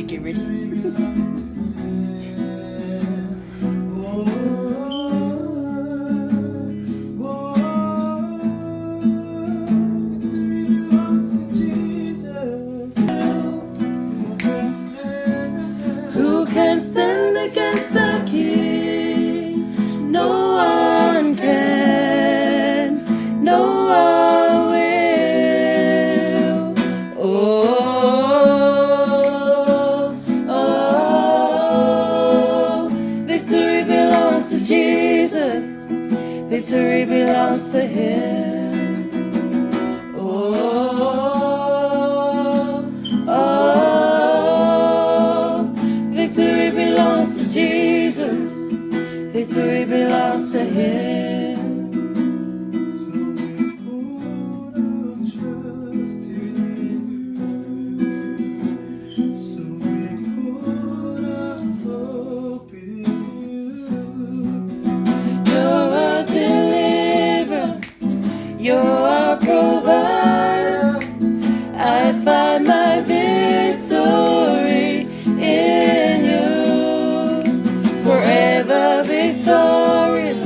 get ready. Who can stand against the King? No one can. No one will. Oh, oh, victory belongs to Jesus. Victory belongs to Him. Oh, oh, victory belongs to Jesus. Victory belongs to Him. You're a deliverer. You're a provider. I find my victory in you. Forever victorious,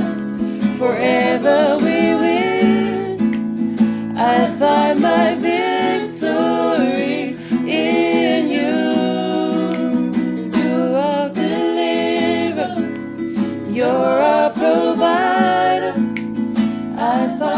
forever we win. I find my victory in you. You are deliverer. You're a provider. I find